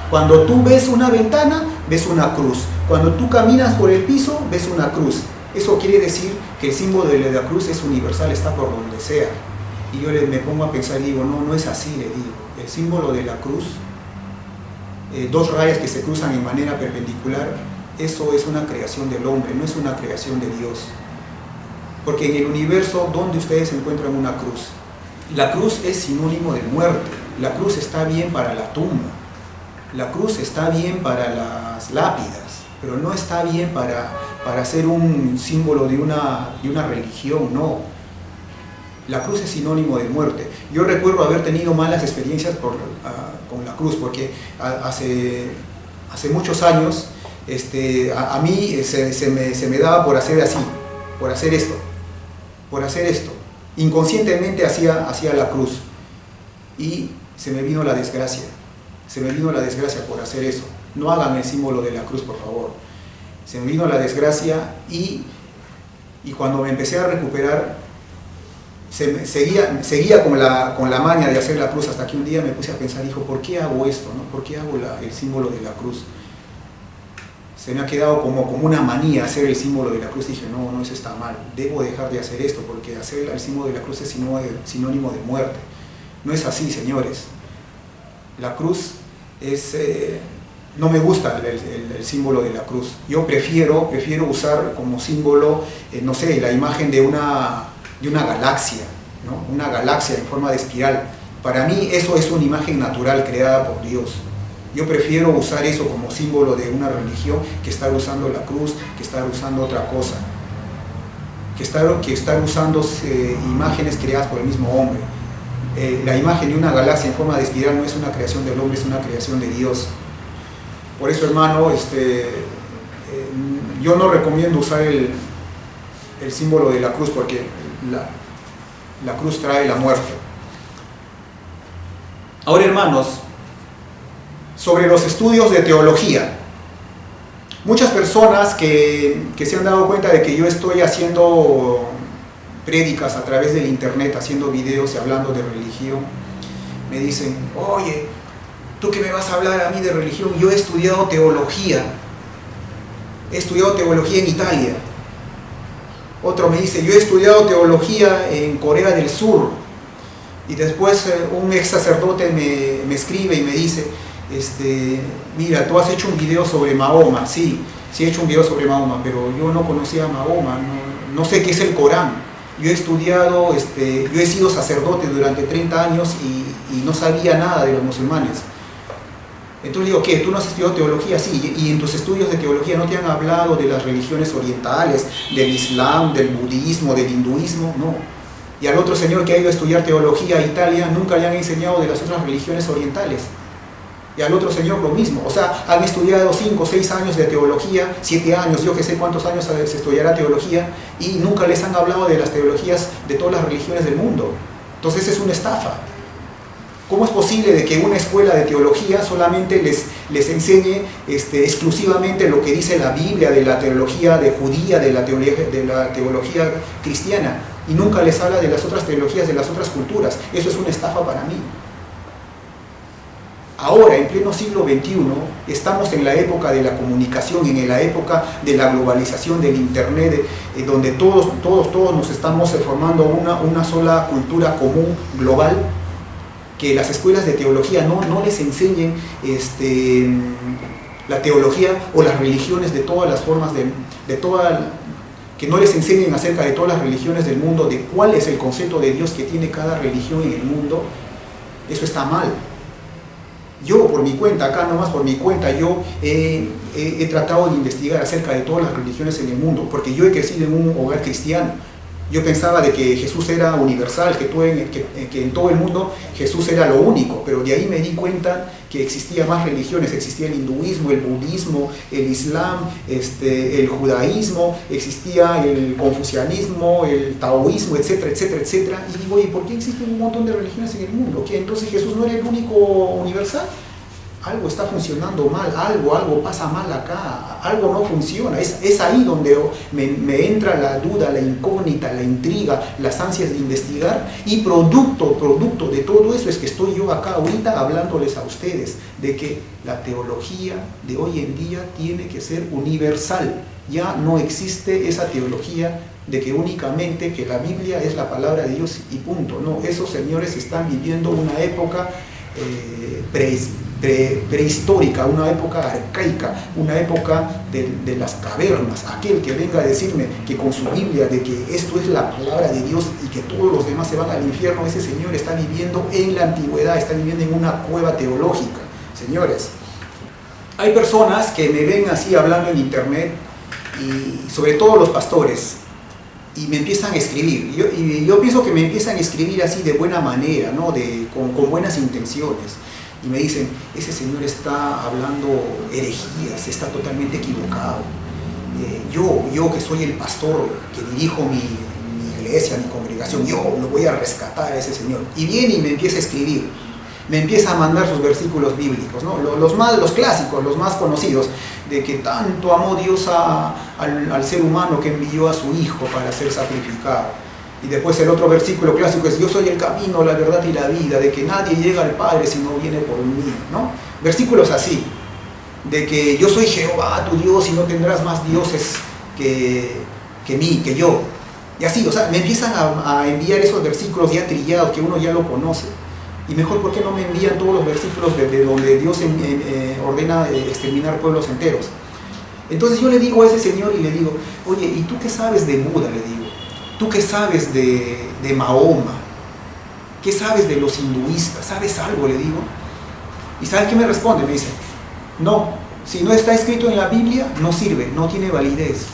Cuando tú ves una ventana, ves una cruz. Cuando tú caminas por el piso, ves una cruz. Eso quiere decir que el símbolo de la cruz es universal, está por donde sea. Y yo me pongo a pensar y digo: no es así, le digo. El símbolo de la cruz, 2 rayas que se cruzan en manera perpendicular, eso es una creación del hombre, no es una creación de Dios. Porque en el universo, ¿dónde ustedes encuentran una cruz? La cruz es sinónimo de muerte. La cruz está bien para la tumba. La cruz está bien para las lápidas, pero no está bien para ser un símbolo de una religión, no. La cruz es sinónimo de muerte. Yo recuerdo haber tenido malas experiencias con la cruz, porque hace muchos años a mí se me daba por hacer así, por hacer esto. Inconscientemente hacía la cruz y se me vino la desgracia. Se me vino la desgracia por hacer eso. No hagan el símbolo de la cruz, por favor. Se me vino la desgracia y cuando me empecé a recuperar, seguía con la maña de hacer la cruz, hasta que un día me puse a pensar, dijo: ¿por qué hago esto? ¿No? ¿Por qué hago el símbolo de la cruz? Se me ha quedado como una manía hacer el símbolo de la cruz. Dije: no, eso está mal, debo dejar de hacer esto, porque hacer el símbolo de la cruz es sinónimo de muerte. No es así, señores. La cruz es... no me gusta el símbolo de la cruz. Yo prefiero usar como símbolo, no sé, la imagen de una galaxia, ¿no? Una galaxia en forma de espiral. Para mí eso es una imagen natural creada por Dios. Yo prefiero usar eso como símbolo de una religión que estar usando la cruz, que estar usando otra cosa, que estar usando imágenes creadas por el mismo hombre. La imagen de una galaxia en forma de espiral no es una creación del hombre, es una creación de Dios. Por eso, hermano, yo no recomiendo usar el símbolo de la cruz, porque la cruz trae la muerte. Ahora, hermanos, sobre los estudios de teología. Muchas personas que se han dado cuenta de que yo estoy haciendo prédicas a través del internet, haciendo videos y hablando de religión, me dicen: oye, ¿tú qué me vas a hablar a mí de religión? Yo he estudiado teología en Italia. Otro me dice: yo he estudiado teología en Corea del Sur. Y después un ex sacerdote me escribe y me dice: mira, tú has hecho un video sobre Mahoma. Sí, he hecho un video sobre Mahoma, pero yo no conocía a Mahoma, no sé qué es el Corán. Yo he estudiado, yo he sido sacerdote durante 30 años y no sabía nada de los musulmanes. Entonces digo: ¿qué? ¿Tú no has estudiado teología? Sí, y en tus estudios de teología no te han hablado de las religiones orientales, del Islam, del budismo, del hinduismo. No. Y al otro señor que ha ido a estudiar teología a Italia nunca le han enseñado de las otras religiones orientales. Y al otro señor lo mismo. O sea, han estudiado 5 o 6 años de teología, 7 años, yo que sé cuántos años se estudiará teología, y nunca les han hablado de las teologías de todas las religiones del mundo. Entonces es una estafa. ¿Cómo es posible de que una escuela de teología solamente les enseñe exclusivamente lo que dice la Biblia, de la teología de judía, de la teología cristiana, y nunca les habla de las otras teologías, de las otras culturas? Eso es una estafa para mí. Ahora, en pleno siglo XXI, estamos en la época de la comunicación, en la época de la globalización del internet, donde todos nos estamos formando una sola cultura común, global. Que las escuelas de teología no les enseñen la teología o las religiones de todas las formas, que no les enseñen acerca de todas las religiones del mundo, de cuál es el concepto de Dios que tiene cada religión en el mundo. Eso está mal. Yo por mi cuenta, acá nomás por mi cuenta, yo he tratado de investigar acerca de todas las religiones en el mundo, porque yo he crecido en un hogar cristiano. Yo pensaba de que Jesús era universal, que en todo el mundo Jesús era lo único, pero de ahí me di cuenta que existían más religiones. Existía el hinduismo, el budismo, el islam, el judaísmo, existía el confucianismo, el taoísmo, etcétera, etcétera, etcétera. Y digo: ¿y por qué existen un montón de religiones en el mundo? ¿Qué, entonces Jesús no era el único universal? Algo está funcionando mal, algo pasa mal acá, algo no funciona. Es ahí donde me entra la duda, la incógnita, la intriga, las ansias de investigar, y producto de todo eso es que estoy yo acá ahorita hablándoles a ustedes de que la teología de hoy en día tiene que ser universal. Ya no existe esa teología de que únicamente que la Biblia es la palabra de Dios y punto. No, esos señores están viviendo una época prehistórica, una época arcaica, una época de las cavernas. Aquel que venga a decirme que con su Biblia de que esto es la palabra de Dios y que todos los demás se van al infierno, ese señor está viviendo en la antigüedad, está viviendo en una cueva teológica. Señores, hay personas que me ven así hablando en internet, y sobre todo los pastores, y me empiezan a escribir. Yo pienso que me empiezan a escribir así de buena manera, ¿no? Con buenas intenciones. Y me dicen: ese señor está hablando herejías, está totalmente equivocado. Yo que soy el pastor, que dirijo mi iglesia, mi congregación, yo lo voy a rescatar a ese señor. Y viene y me empieza a escribir, me empieza a mandar sus versículos bíblicos, ¿no? Los clásicos, los más conocidos, de que tanto amó Dios al ser humano que envió a su hijo para ser sacrificado. Y después el otro versículo clásico es: yo soy el camino, la verdad y la vida, de que nadie llega al Padre si no viene por mí, ¿no? Versículos así, de que yo soy Jehová tu Dios y no tendrás más dioses que yo. Y así, o sea, me empiezan a enviar esos versículos ya trillados que uno ya lo conoce. Y mejor, ¿por qué no me envían todos los versículos de donde Dios ordena exterminar pueblos enteros? Entonces yo le digo a ese señor y le digo, oye, ¿y tú qué sabes de Buda? Le digo, ¿tú qué sabes de Mahoma? ¿Qué sabes de los hinduistas? ¿Sabes algo? Le digo. ¿Y sabes qué me responde? Me dice, no, si no está escrito en la Biblia, no sirve, no tiene validez.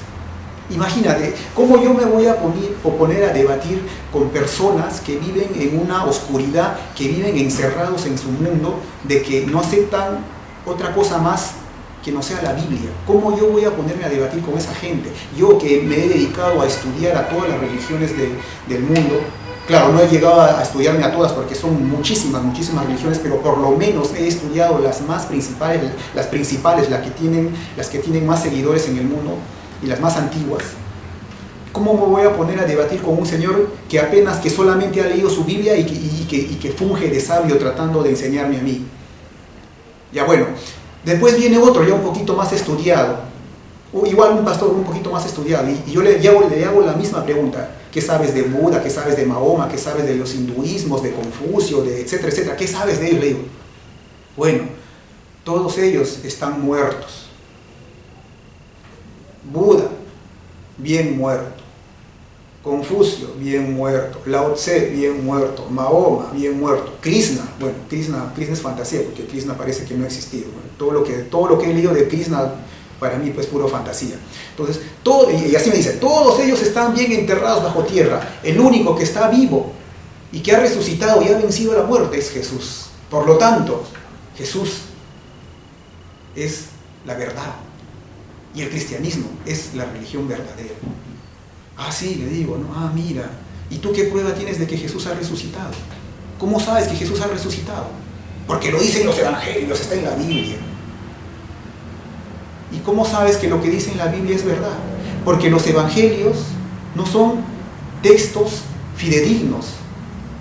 Imagínate, ¿cómo yo me voy a poner a debatir con personas que viven en una oscuridad, que viven encerrados en su mundo, de que no aceptan otra cosa más que no sea la Biblia? ¿Cómo yo voy a ponerme a debatir con esa gente? Yo que me he dedicado a estudiar a todas las religiones del mundo. Claro, no he llegado a estudiarme a todas porque son muchísimas religiones, pero por lo menos he estudiado las más principales, las que tienen más seguidores en el mundo y las más antiguas. ¿Cómo me voy a poner a debatir con un señor que solamente ha leído su Biblia y que funge de sabio tratando de enseñarme a mí? Ya bueno, después viene otro ya un poquito más estudiado, o igual un pastor un poquito más estudiado, y yo le hago la misma pregunta. ¿Qué sabes de Buda? ¿Qué sabes de Mahoma? ¿Qué sabes de los hinduismos, de Confucio, etcétera, etcétera? ¿Qué sabes de ellos? Le digo, bueno, todos ellos están muertos. Buda, bien muerto. Confucio, bien muerto. Lao Tse, bien muerto. Mahoma, bien muerto. Krishna, bueno, Krishna es fantasía, porque Krishna parece que no ha existido. Bueno, todo lo que he leído de Krishna, para mí, pues, puro fantasía. Entonces, y así me dice, todos ellos están bien enterrados bajo tierra. El único que está vivo y que ha resucitado y ha vencido la muerte es Jesús. Por lo tanto, Jesús es la verdad. Y el cristianismo es la religión verdadera. Ah, sí, le digo, ¿no? Ah, mira. ¿Y tú qué prueba tienes de que Jesús ha resucitado? ¿Cómo sabes que Jesús ha resucitado? Porque lo dicen los evangelios, está en la Biblia. ¿Y cómo sabes que lo que dice en la Biblia es verdad? Porque los evangelios no son textos fidedignos,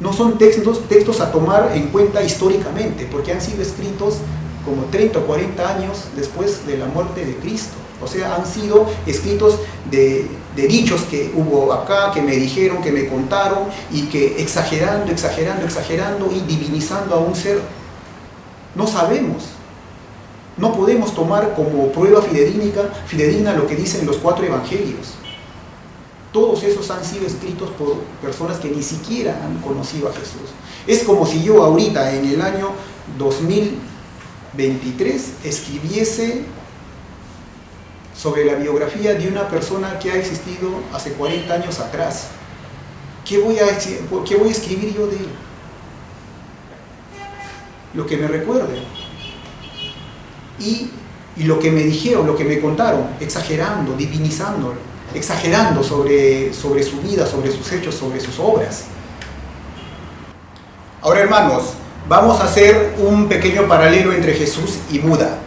no son textos a tomar en cuenta históricamente, porque han sido escritos como 30 o 40 años después de la muerte de Cristo. O sea, han sido escritos de dichos que hubo acá, que me dijeron, que me contaron, y que exagerando y divinizando a un ser. No sabemos. No podemos tomar como prueba fidedigna lo que dicen los 4 evangelios. Todos esos han sido escritos por personas que ni siquiera han conocido a Jesús. Es como si yo ahorita, en el año 2023, escribiese sobre la biografía de una persona que ha existido hace 40 años atrás. ¿Qué voy a escribir yo de él? Lo que me recuerde. Y lo que me dijeron, lo que me contaron, exagerando, divinizándolo, exagerando sobre su vida, sobre sus hechos, sobre sus obras. Ahora, hermanos, vamos a hacer un pequeño paralelo entre Jesús y Buda.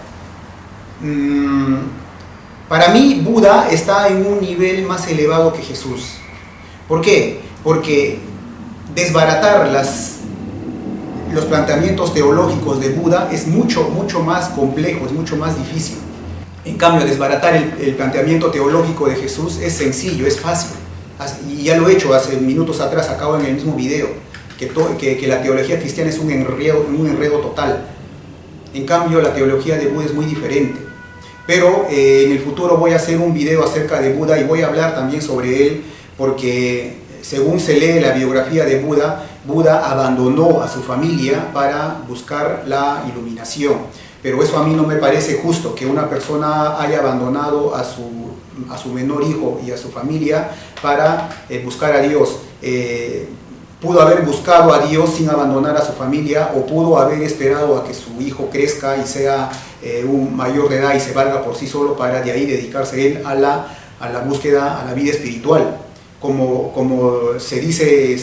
Para mí, Buda está en un nivel más elevado que Jesús. ¿Por qué? Porque desbaratar los planteamientos teológicos de Buda es mucho más complejo, es mucho más difícil. En cambio, desbaratar el planteamiento teológico de Jesús es sencillo, es fácil. Y ya lo he hecho hace minutos atrás, acabo en el mismo video, que la teología cristiana es un enredo total. En cambio, la teología de Buda es muy diferente. Pero en el futuro voy a hacer un video acerca de Buda y voy a hablar también sobre él, porque según se lee la biografía de Buda, Buda abandonó a su familia para buscar la iluminación. Pero eso a mí no me parece justo, que una persona haya abandonado a su menor hijo y a su familia para buscar a Dios. Pudo haber buscado a Dios sin abandonar a su familia, o pudo haber esperado a que su hijo crezca y sea un mayor de edad y se valga por sí solo para de ahí dedicarse él a la búsqueda, a la vida espiritual. Como se dice,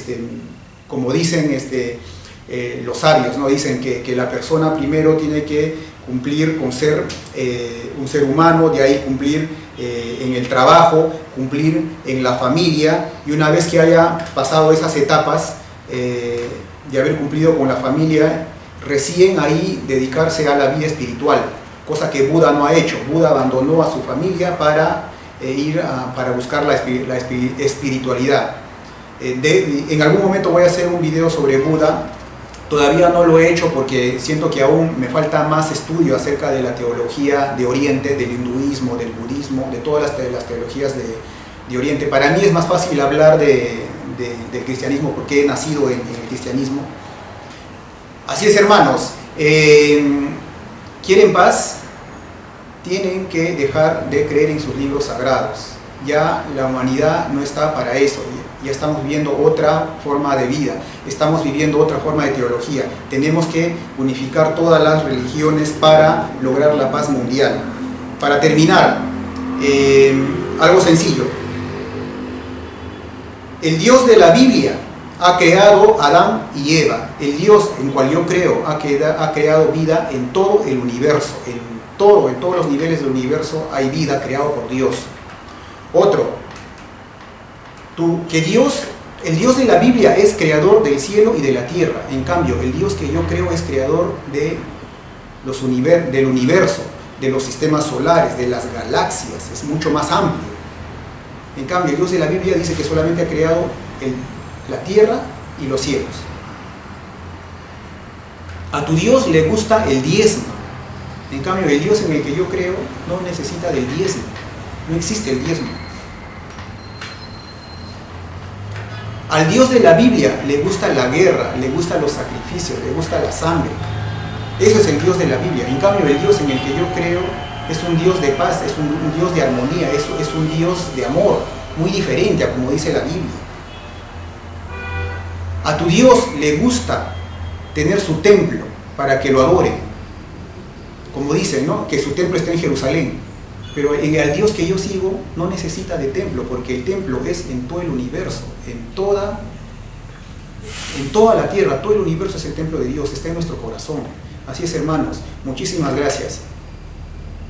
como dicen los sabios, ¿no? Dicen que la persona primero tiene que cumplir con ser un ser humano, de ahí cumplir en el trabajo, cumplir en la familia, y una vez que haya pasado esas etapas de haber cumplido con la familia, recién ahí dedicarse a la vida espiritual, cosa que Buda no ha hecho. Buda abandonó a su familia para para buscar la espiritualidad. En algún momento voy a hacer un video sobre Buda, Todavía no lo he hecho porque siento que aún me falta más estudio acerca de la teología de Oriente, del hinduismo, del budismo, de todas las teologías de Oriente. Para mí es más fácil hablar del cristianismo porque he nacido en el cristianismo. Así es, hermanos, quieren paz, tienen que dejar de creer en sus libros sagrados. Ya la humanidad no está para eso, ya estamos viviendo otra forma de vida, estamos viviendo otra forma de teología. Tenemos que unificar todas las religiones para lograr la paz mundial. Para terminar, algo sencillo. El Dios de la Biblia ha creado a Adán y Eva. El Dios en cual yo creo ha creado vida en todo el universo. En todos los niveles del universo hay vida creada por Dios. Otro, el Dios de la Biblia es creador del cielo y de la tierra. En cambio, el Dios que yo creo es creador del universo, de los sistemas solares, de las galaxias. Es mucho más amplio. En cambio, el Dios de la Biblia dice que solamente ha creado la tierra y los cielos. A tu Dios le gusta el diezmo. En cambio, el Dios en el que yo creo no necesita del diezmo. No existe el diezmo. Al Dios de la Biblia le gusta la guerra, le gustan los sacrificios, le gusta la sangre. Eso es el Dios de la Biblia. En cambio, el Dios en el que yo creo es un Dios de paz, es un Dios de armonía, es un Dios de amor, muy diferente a como dice la Biblia. A tu Dios le gusta tener su templo para que lo adoren. Como dicen, ¿no? Que su templo está en Jerusalén. Pero al Dios que yo sigo no necesita de templo, porque el templo es en todo el universo, en toda la tierra. Todo el universo es el templo de Dios, está en nuestro corazón. Así es, hermanos. Muchísimas gracias.